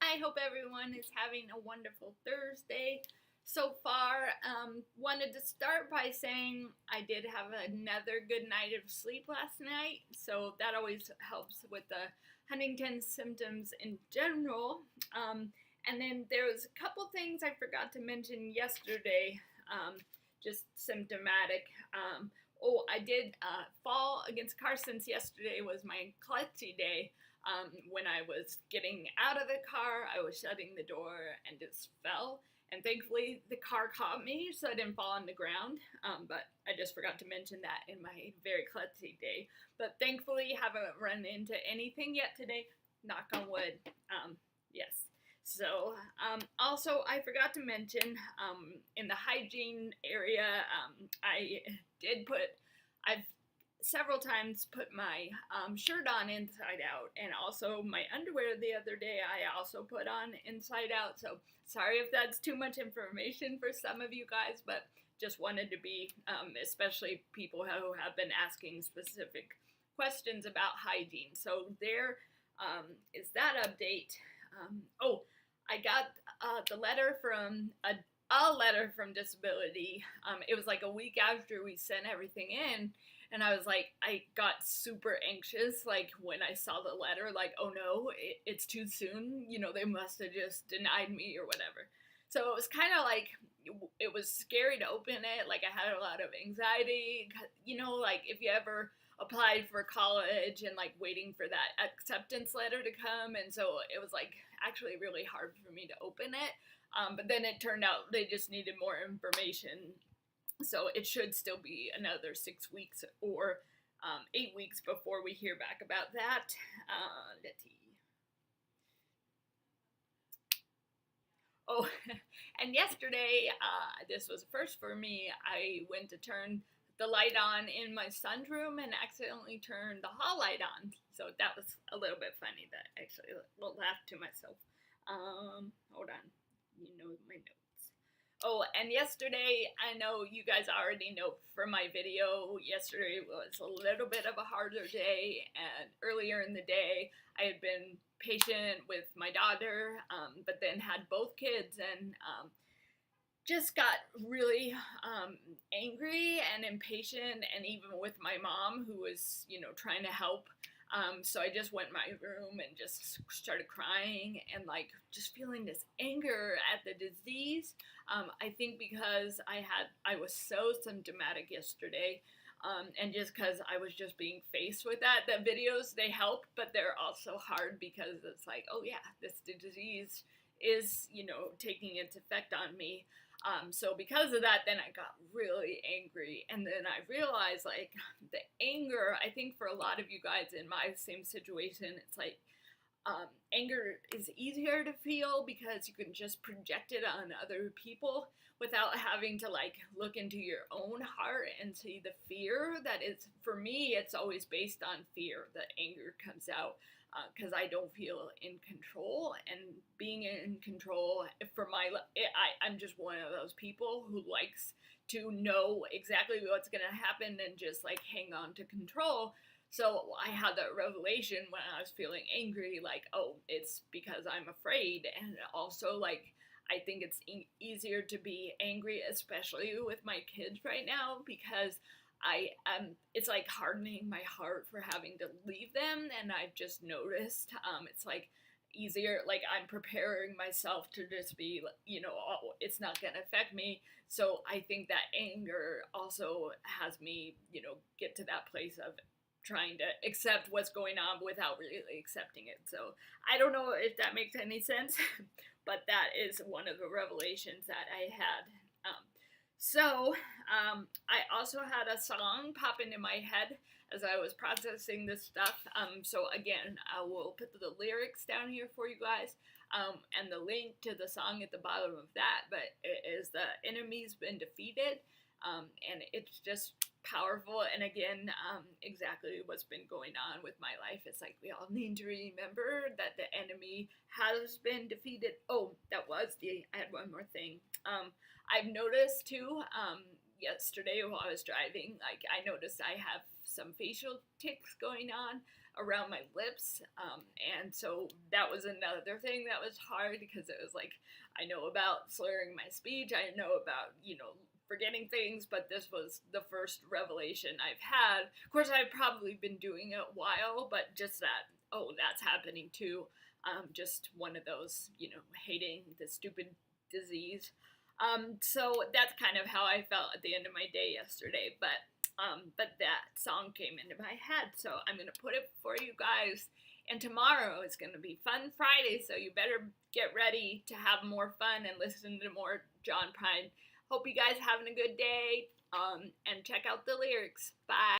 I hope everyone is having a wonderful Thursday so far. Wanted to start by saying I did have another good night of sleep last night, so that always helps with the Huntington symptoms in general. And then there was a couple things I forgot to mention yesterday, just symptomatic. I did fall against Carson's. Yesterday was my klutzy day. When I was getting out of the car, I was shutting the door and just fell. And thankfully, the car caught me, so I didn't fall on the ground. But I just forgot to mention that in my very klutzy day. But thankfully, haven't run into anything yet today. Knock on wood. Yes. So, also, I forgot to mention, in the hygiene area, I've several times put my shirt on inside out, and also my underwear the other day I also put on inside out. So sorry if that's too much information for some of you guys, but just wanted to be, especially people who have been asking specific questions about hygiene. So there is that update. I got the letter from a letter from Disability. It was like a week after we sent everything in, and I was like, I got super anxious, like, when I saw the letter, like, oh no, it's too soon, they must have just denied me or whatever. So it was kind of like, it was scary to open it, like, I had a lot of anxiety, like, if you ever applied for college and, like, waiting for that acceptance letter to come, and so it was, like, actually really hard for me to open it. But then it turned out they just needed more information, so it should still be another 6 weeks or 8 weeks before we hear back about that. Let's see. Oh, and yesterday, this was a first for me, I went to turn the light on in my son's room and accidentally turned the hall light on. So that was a little bit funny. That actually laughed to myself. Hold on. My notes. Oh, and yesterday, I know you guys already know from my video, yesterday was a little bit of a harder day, and earlier in the day, I had been patient with my daughter, but then had both kids, and just got really angry and impatient, and even with my mom, who was, trying to help. So I just went in my room and just started crying and, like, just feeling this anger at the disease. I think because I was so symptomatic yesterday, and just because I was just being faced with that. The videos, they help, but they're also hard because it's like, oh yeah, this disease is, taking its effect on me. So because of that, then I got really angry, and then I realized, like, the anger, I think for a lot of you guys in my same situation, it's like, anger is easier to feel because you can just project it on other people without having to, like, look into your own heart and see the fear that is, for me, it's always based on fear. The anger comes out because I don't feel in control, and being in control I'm just one of those people who likes to know exactly what's going to happen and just, like, hang on to control. So I had that revelation when I was feeling angry, like, oh, it's because I'm afraid. And also, like, I think it's easier to be angry, especially with my kids right now, because it's like hardening my heart for having to leave them, and I've just noticed, it's like easier, like, I'm preparing myself to just be, oh, it's not gonna affect me. So I think that anger also has me, get to that place of trying to accept what's going on without really accepting it. So I don't know if that makes any sense, but that is one of the revelations that I had. I also had a song pop into my head as I was processing this stuff. So again, I will put the lyrics down here for you guys, and the link to the song at the bottom of that. But it is "The Enemy's Been Defeated," and it's just powerful. And again, exactly what's been going on with my life. It's like we all need to remember that the enemy has been defeated. Oh, I had one more thing. I've noticed too, yesterday while I was driving, like, I noticed I have some facial tics going on around my lips. And so that was another thing that was hard because it was like, I know about slurring my speech, I know about, forgetting things, but this was the first revelation I've had. Of course, I've probably been doing it a while, but just that, oh, that's happening too. Just one of those, hating the stupid disease. So that's kind of how I felt at the end of my day yesterday. But that song came into my head, so I'm gonna put it for you guys. And tomorrow is gonna be Fun Friday, so you better get ready to have more fun and listen to more John Prine. Hope you guys having a good day. And check out the lyrics. Bye.